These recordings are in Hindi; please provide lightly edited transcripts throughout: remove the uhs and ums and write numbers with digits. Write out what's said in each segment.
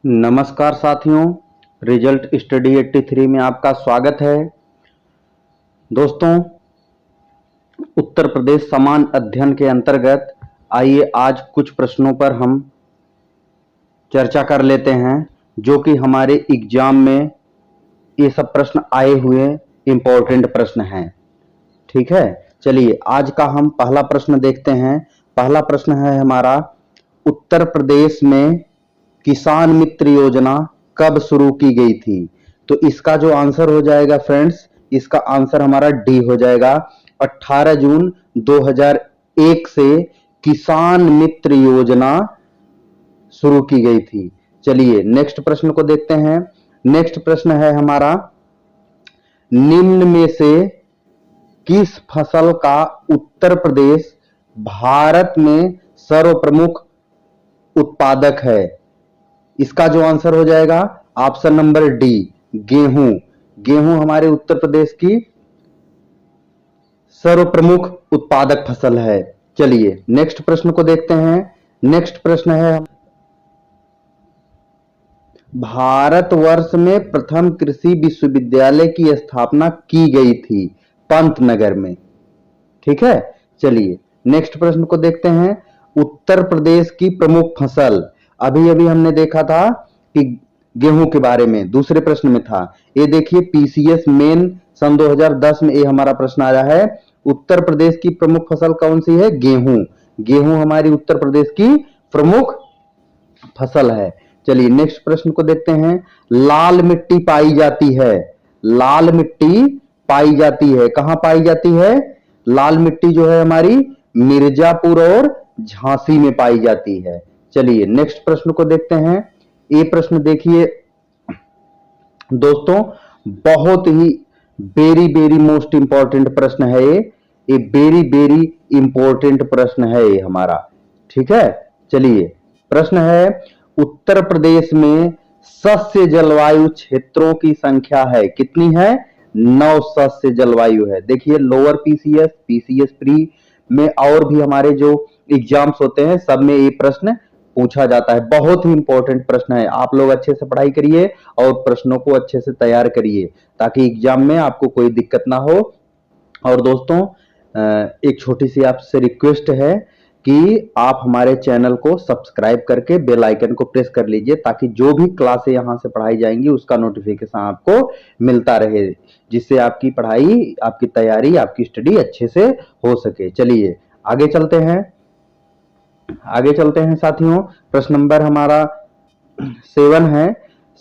नमस्कार साथियों, रिजल्ट स्टडी 83 में आपका स्वागत है। दोस्तों, उत्तर प्रदेश समान अध्ययन के अंतर्गत आइए आज कुछ प्रश्नों पर हम चर्चा कर लेते हैं, जो कि हमारे एग्जाम में ये सब प्रश्न आए हुए इंपॉर्टेंट प्रश्न हैं। ठीक है, चलिए आज का हम पहला प्रश्न देखते हैं। पहला प्रश्न है हमारा, उत्तर प्रदेश में किसान मित्र योजना कब शुरू की गई थी? तो इसका जो आंसर हो जाएगा फ्रेंड्स, इसका आंसर हमारा डी हो जाएगा। 18 जून 2001 से किसान मित्र योजना शुरू की गई थी। चलिए नेक्स्ट प्रश्न को देखते हैं। नेक्स्ट प्रश्न है हमारा, निम्न में से किस फसल का उत्तर प्रदेश भारत में सर्वप्रमुख उत्पादक है? इसका जो आंसर हो जाएगा ऑप्शन नंबर डी, गेहूं। गेहूं हमारे उत्तर प्रदेश की सर्वप्रमुख उत्पादक फसल है। चलिए नेक्स्ट प्रश्न को देखते हैं। नेक्स्ट प्रश्न है, भारतवर्ष में प्रथम कृषि विश्वविद्यालय की स्थापना की गई थी पंतनगर में। ठीक है, चलिए नेक्स्ट प्रश्न को देखते हैं। उत्तर प्रदेश की प्रमुख फसल, अभी अभी हमने देखा था कि गेहूं के बारे में दूसरे प्रश्न में था। ये देखिए पीसीएस मेन सन 2010 में ये हमारा प्रश्न आया है। उत्तर प्रदेश की प्रमुख फसल कौन सी है? गेहूं। गेहूं हमारी उत्तर प्रदेश की प्रमुख फसल है। चलिए नेक्स्ट प्रश्न को देखते हैं। लाल मिट्टी पाई जाती है, लाल मिट्टी पाई जाती है, कहां पाई जाती है? लाल मिट्टी जो है हमारी मिर्जापुर और झांसी में पाई जाती है। चलिए नेक्स्ट प्रश्न को देखते हैं। ये प्रश्न देखिए दोस्तों, बहुत ही वेरी वेरी मोस्ट इंपॉर्टेंट प्रश्न है ये वेरी वेरी इंपॉर्टेंट प्रश्न है ये हमारा। ठीक है, चलिए प्रश्न है, उत्तर प्रदेश में सस्य जलवायु क्षेत्रों की संख्या है कितनी है? 9 सस्य जलवायु है। देखिए लोअर पीसीएस, पीसीएस प्री में और भी हमारे जो एग्जाम्स होते हैं सब में ये प्रश्न पूछा जाता है। बहुत ही इंपॉर्टेंट प्रश्न है। आप लोग अच्छे से पढ़ाई करिए और प्रश्नों को अच्छे से तैयार करिए ताकि एग्जाम में आपको कोई दिक्कत ना हो। और दोस्तों, एक छोटी सी आपसे रिक्वेस्ट है कि आप हमारे चैनल को सब्सक्राइब करके बेल आइकन को प्रेस कर लीजिए ताकि जो भी क्लासें यहां से पढ़ाई जाएंगी उसका नोटिफिकेशन आपको मिलता रहे, जिससे आपकी पढ़ाई, आपकी तैयारी, आपकी स्टडी अच्छे से हो सके। चलिए आगे चलते हैं। आगे चलते हैं साथियों। प्रश्न नंबर हमारा 7 है।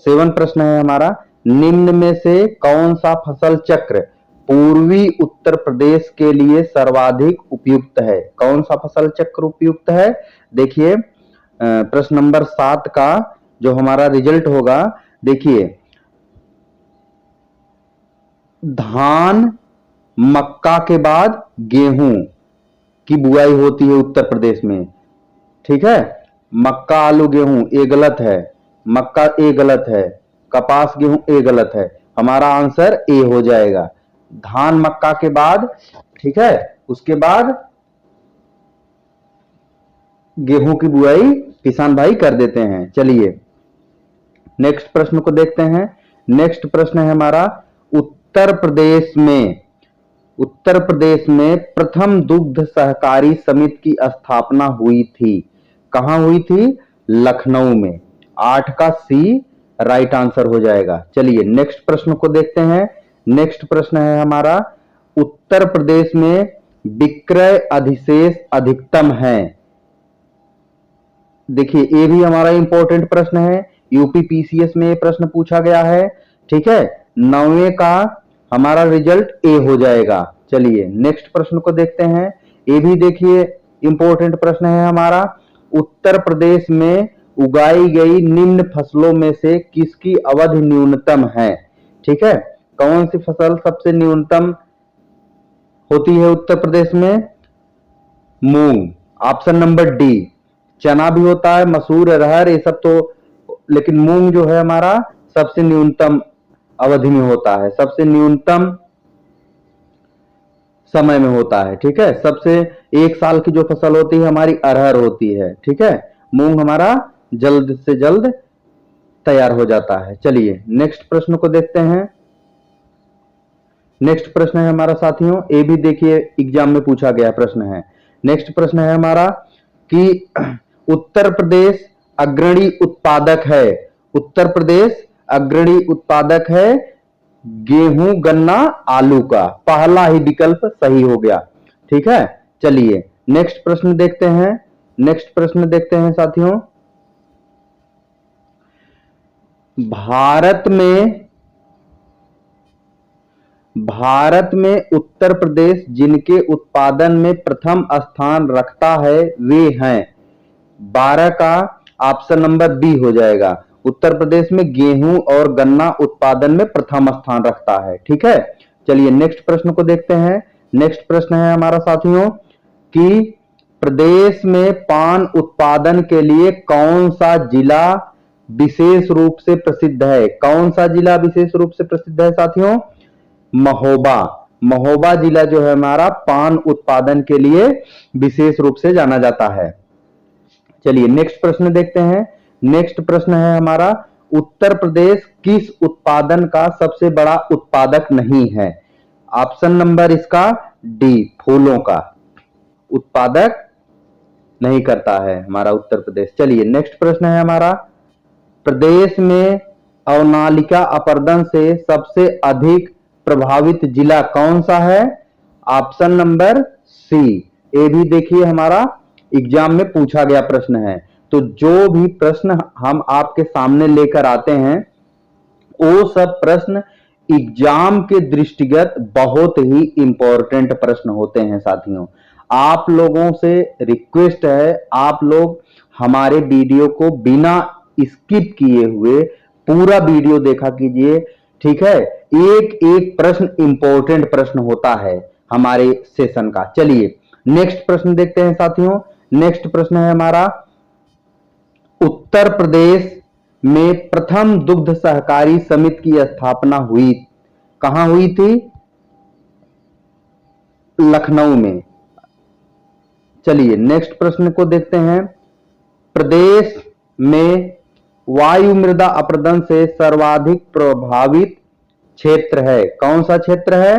7 प्रश्न है हमारा, निम्न में से कौन सा फसल चक्र पूर्वी उत्तर प्रदेश के लिए सर्वाधिक उपयुक्त है? कौन सा फसल चक्र उपयुक्त है? देखिए प्रश्न नंबर 7 का जो हमारा रिजल्ट होगा, देखिए धान मक्का के बाद गेहूं की बुआई होती है उत्तर प्रदेश में। ठीक है, मक्का आलू गेहूं ये गलत है, मक्का ए गलत है, कपास गेहूं ए गलत है। हमारा आंसर ए हो जाएगा, धान मक्का के बाद। ठीक है, उसके बाद गेहूं की बुआई किसान भाई कर देते हैं। चलिए नेक्स्ट प्रश्न को देखते हैं। नेक्स्ट प्रश्न है हमारा, उत्तर प्रदेश में प्रथम दुग्ध सहकारी समिति की स्थापना हुई थी, कहां हुई थी? लखनऊ में। 8 का सी राइट आंसर हो जाएगा। चलिए नेक्स्ट प्रश्न को देखते हैं। नेक्स्ट प्रश्न है हमारा, उत्तर प्रदेश में विक्रय अधिशेष अधिकतम है। देखिए ये भी हमारा इंपॉर्टेंट प्रश्न है, यूपी पीसीएस में ये प्रश्न पूछा गया है। ठीक है, 9वें का हमारा रिजल्ट ए हो जाएगा। चलिए नेक्स्ट प्रश्न को देखते हैं। ये भी देखिए इंपॉर्टेंट प्रश्न है हमारा, उत्तर प्रदेश में उगाई गई निम्न फसलों में से किसकी अवधि न्यूनतम है? ठीक है, कौन सी फसल सबसे न्यूनतम होती है उत्तर प्रदेश में? मूंग। Option number D. चना भी होता है, मसूर, अरहर, ये सब तो, लेकिन मूंग जो है हमारा सबसे न्यूनतम अवधि में होता है, सबसे न्यूनतम समय में होता है। ठीक है, सबसे एक साल की जो फसल होती है हमारी अरहर होती है। ठीक है, मूंग हमारा जल्द से जल्द तैयार हो जाता है। चलिए नेक्स्ट प्रश्न को देखते हैं। नेक्स्ट प्रश्न है हमारा साथियों, ये भी देखिए एग्जाम में पूछा गया प्रश्न है। नेक्स्ट प्रश्न है हमारा कि उत्तर प्रदेश अग्रणी उत्पादक है। उत्तर प्रदेश अग्रणी उत्पादक है गेहूं, गन्ना, आलू का। पहला ही विकल्प सही हो गया। ठीक है, चलिए नेक्स्ट प्रश्न देखते हैं। नेक्स्ट प्रश्न देखते हैं साथियों, भारत में उत्तर प्रदेश जिनके उत्पादन में प्रथम स्थान रखता है वे हैं। 12 का ऑप्शन नंबर बी हो जाएगा। उत्तर प्रदेश में गेहूं और गन्ना उत्पादन में प्रथम स्थान रखता है। ठीक है, चलिए नेक्स्ट प्रश्न को देखते हैं। नेक्स्ट प्रश्न है हमारा साथियों कि प्रदेश में पान उत्पादन के लिए कौन सा जिला विशेष रूप से प्रसिद्ध है। कौन सा जिला विशेष रूप से प्रसिद्ध है साथियों? महोबा। महोबा जिला जो है हमारा पान उत्पादन के लिए विशेष रूप से जाना जाता है। चलिए नेक्स्ट प्रश्न देखते हैं। नेक्स्ट प्रश्न है हमारा, उत्तर प्रदेश किस उत्पादन का सबसे बड़ा उत्पादक नहीं है? ऑप्शन नंबर इसका डी, फूलों का उत्पादक नहीं करता है हमारा उत्तर प्रदेश। चलिए नेक्स्ट प्रश्न है हमारा, प्रदेश में अवनालिका अपरदन से सबसे अधिक प्रभावित जिला कौन सा है? Option number C. ये भी देखिए हमारा एग्जाम में पूछा गया प्रश्न है। तो जो भी प्रश्न हम आपके सामने लेकर आते हैं वो सब प्रश्न एग्जाम के दृष्टिगत बहुत ही इंपॉर्टेंट प्रश्न होते हैं साथियों। आप लोगों से रिक्वेस्ट है, आप लोग हमारे वीडियो को बिना स्किप किए हुए पूरा वीडियो देखा कीजिए। ठीक है, एक एक प्रश्न इंपॉर्टेंट प्रश्न होता है हमारे सेशन का। चलिए नेक्स्ट प्रश्न देखते हैं साथियों। नेक्स्ट प्रश्न है हमारा, उत्तर प्रदेश में प्रथम दुग्ध सहकारी समिति की स्थापना हुई, कहां हुई थी? लखनऊ में। चलिए नेक्स्ट प्रश्न को देखते हैं। प्रदेश में वायु मृदा अपरदन से सर्वाधिक प्रभावित क्षेत्र है, कौन सा क्षेत्र है?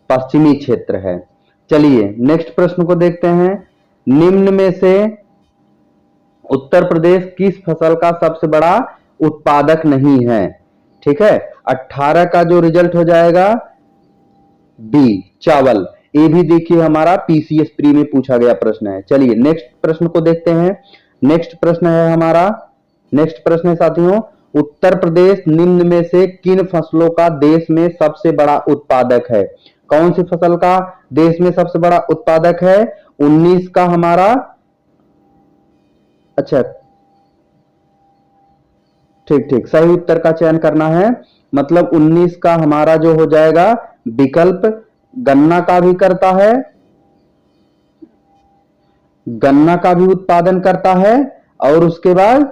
पश्चिमी क्षेत्र है। चलिए नेक्स्ट प्रश्न को देखते हैं। निम्न में से उत्तर प्रदेश किस फसल का सबसे बड़ा उत्पादक नहीं है? ठीक है, 18 का जो रिजल्ट हो जाएगा बी, चावल। ये भी देखिए हमारा पीसीएस प्री में पूछा गया प्रश्न है। चलिए नेक्स्ट प्रश्न को देखते हैं। नेक्स्ट प्रश्न है हमारा, नेक्स्ट प्रश्न है साथियों, उत्तर प्रदेश निम्न में से किन फसलों का देश में सबसे बड़ा उत्पादक है? कौन सी फसल का देश में सबसे बड़ा उत्पादक है? 19 का हमारा, अच्छा ठीक ठीक, सही उत्तर का चयन करना है। मतलब 19 का हमारा जो हो जाएगा विकल्प, गन्ना का भी करता है, गन्ना का भी उत्पादन करता है और उसके बाद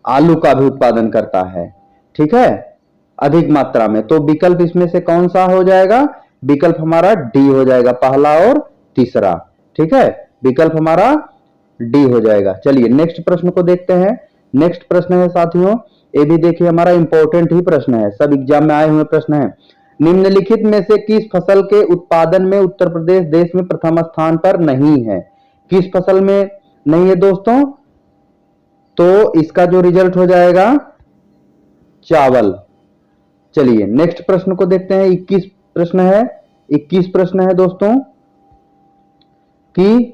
आलू का भी उत्पादन करता है। ठीक है, अधिक मात्रा में। तो विकल्प इसमें से कौन सा हो जाएगा? विकल्प हमारा डी हो जाएगा, पहला और तीसरा। ठीक है, विकल्प हमारा डी हो जाएगा। चलिए नेक्स्ट प्रश्न को देखते हैं। नेक्स्ट प्रश्न है साथियों, ये भी देखिए हमारा इंपॉर्टेंट ही प्रश्न है, सब एग्जाम में आए हुए प्रश्न है। निम्नलिखित में से किस फसल के उत्पादन में उत्तर प्रदेश देश में प्रथम स्थान पर नहीं है? किस फसल में नहीं है दोस्तों? तो इसका जो रिजल्ट हो जाएगा चावल। चलिए नेक्स्ट प्रश्न को देखते हैं। 21 प्रश्न है, 21 प्रश्न है दोस्तों कि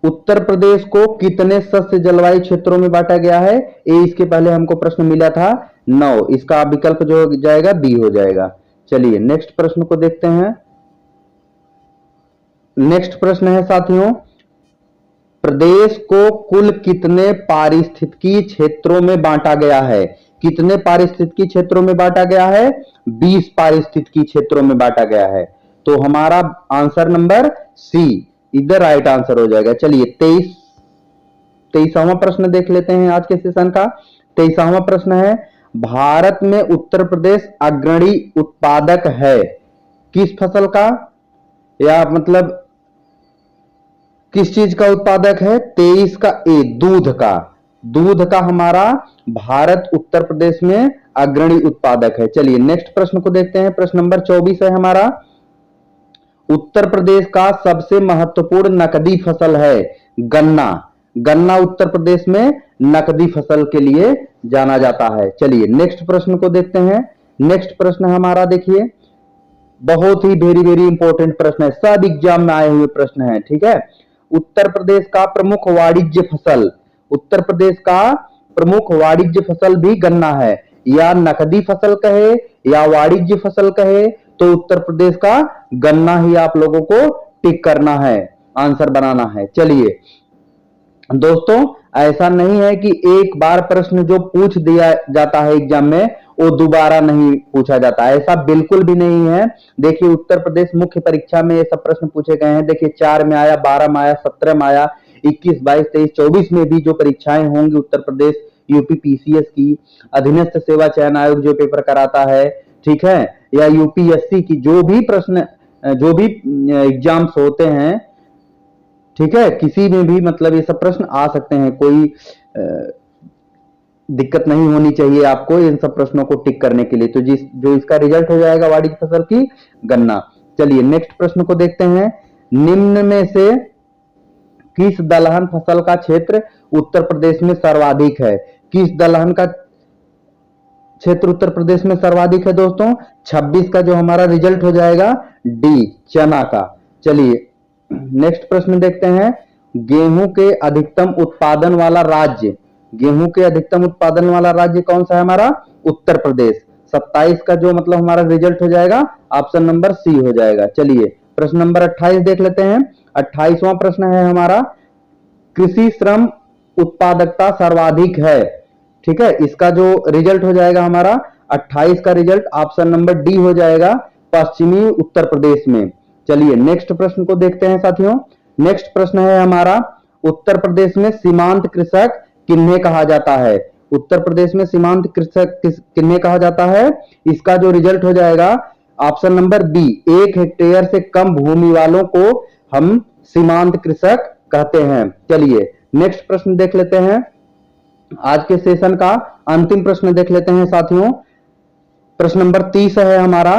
उत्तर प्रदेश को कितने सस्य जलवायु क्षेत्रों में बांटा गया है? ये इसके पहले हमको प्रश्न मिला था 9, इसका विकल्प जो हो जाएगा बी हो जाएगा। चलिए नेक्स्ट प्रश्न को देखते हैं। नेक्स्ट प्रश्न है साथियों, प्रदेश को कुल कितने पारिस्थितिकी क्षेत्रों में बांटा गया है? कितने पारिस्थितिकी क्षेत्रों में बांटा गया है? 20 पारिस्थितिकी क्षेत्रों में बांटा गया है। तो हमारा आंसर नंबर सी इधर राइट आंसर हो जाएगा। चलिए 23वां प्रश्न देख लेते हैं आज के सेशन का। 23वां प्रश्न है, भारत में उत्तर प्रदेश अग्रणी उत्पादक है किस फसल का? या मतलब किस चीज का उत्पादक है? 23 का ए, दूध का। दूध का हमारा भारत उत्तर प्रदेश में अग्रणी उत्पादक है। चलिए नेक्स्ट प्रश्न को देखते हैं। प्रश्न नंबर 24 है हमारा, उत्तर प्रदेश का सबसे महत्वपूर्ण नकदी फसल है गन्ना। गन्ना उत्तर प्रदेश में नकदी फसल के लिए जाना जाता है। चलिए नेक्स्ट प्रश्न को देखते हैं। नेक्स्ट प्रश्न हमारा देखिए, बहुत ही वेरी वेरी इंपॉर्टेंट प्रश्न है, सब एग्जाम में आए हुए प्रश्न है। ठीक है, उत्तर प्रदेश का प्रमुख वाणिज्य फसल, उत्तर प्रदेश का प्रमुख वाणिज्य फसल भी गन्ना है, या नकदी फसल कहे या वाणिज्य फसल कहे तो उत्तर प्रदेश का गन्ना ही आप लोगों को टिक करना है, आंसर बनाना है। चलिए दोस्तों, ऐसा नहीं है कि एक बार प्रश्न जो पूछ दिया जाता है एग्जाम में वो दोबारा नहीं पूछा जाता, ऐसा बिल्कुल भी नहीं है। देखिए उत्तर प्रदेश मुख्य परीक्षा में ये सब प्रश्न पूछे गए हैं। देखिए 4 में आया, 12 में आया, 17 में आया, 21, 22, 23, 24 में भी जो परीक्षाएं होंगी उत्तर प्रदेश यूपी पीसीएस की, अधीनस्थ सेवा चयन आयोग जो पेपर कराता है, ठीक है, या यूपीएससी की जो भी प्रश्न, जो भी एग्जाम्स होते हैं, ठीक है, किसी में भी मतलब ये सब प्रश्न आ सकते हैं, कोई दिक्कत नहीं होनी चाहिए आपको इन सब प्रश्नों को टिक करने के लिए। तो जो इसका रिजल्ट हो जाएगा वाणिज्य फसल की गन्ना। चलिए नेक्स्ट प्रश्न को देखते हैं, निम्न में से किस दलहन फसल का क्षेत्र उत्तर प्रदेश में सर्वाधिक है? किस दलहन का क्षेत्र उत्तर प्रदेश में सर्वाधिक है दोस्तों? 26 का जो हमारा रिजल्ट हो जाएगा डी, चना का। चलिए नेक्स्ट प्रश्न देखते हैं, गेहूं के अधिकतम उत्पादन वाला राज्य, गेहूं के अधिकतम उत्पादन वाला राज्य कौन सा है हमारा? उत्तर प्रदेश। 27 का जो मतलब हमारा रिजल्ट हो जाएगा ऑप्शन नंबर सी हो जाएगा। चलिए प्रश्न नंबर 28 देख लेते हैं। 28वां प्रश्न है हमारा, कृषि श्रम उत्पादकता सर्वाधिक है, ठीक है, इसका जो रिजल्ट हो जाएगा हमारा 28 का रिजल्ट ऑप्शन नंबर डी हो जाएगा, पश्चिमी उत्तर प्रदेश में। चलिए नेक्स्ट प्रश्न को देखते हैं साथियों। नेक्स्ट प्रश्न है हमारा, उत्तर प्रदेश में सीमांत कृषक किन्हें कहा जाता है? उत्तर प्रदेश में सीमांत कृषक किन्हें कहा जाता है? इसका जो रिजल्ट हो जाएगा ऑप्शन नंबर बी, 1 हेक्टेयर से कम भूमि वालों को हम सीमांत कृषक कहते हैं। चलिए नेक्स्ट प्रश्न देख लेते हैं। आज के सेशन का अंतिम प्रश्न देख लेते हैं साथियों। प्रश्न नंबर 30 है हमारा,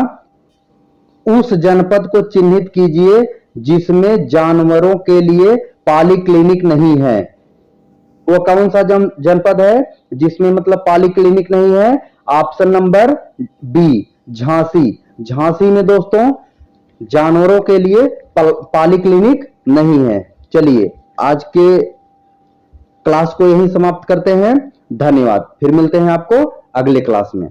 उस जनपद को चिन्हित कीजिए जिसमें जानवरों के लिए पॉलीक्लिनिक नहीं है। वो कौन सा जनपद है जिसमें मतलब पॉलीक्लिनिक नहीं है? Option number B, Jhansi. Jhansi में दोस्तों जानवरों के लिए पॉलीक्लिनिक नहीं है। चलिए आज के क्लास को यहीं समाप्त करते हैं। धन्यवाद, फिर मिलते हैं आपको अगले क्लास में।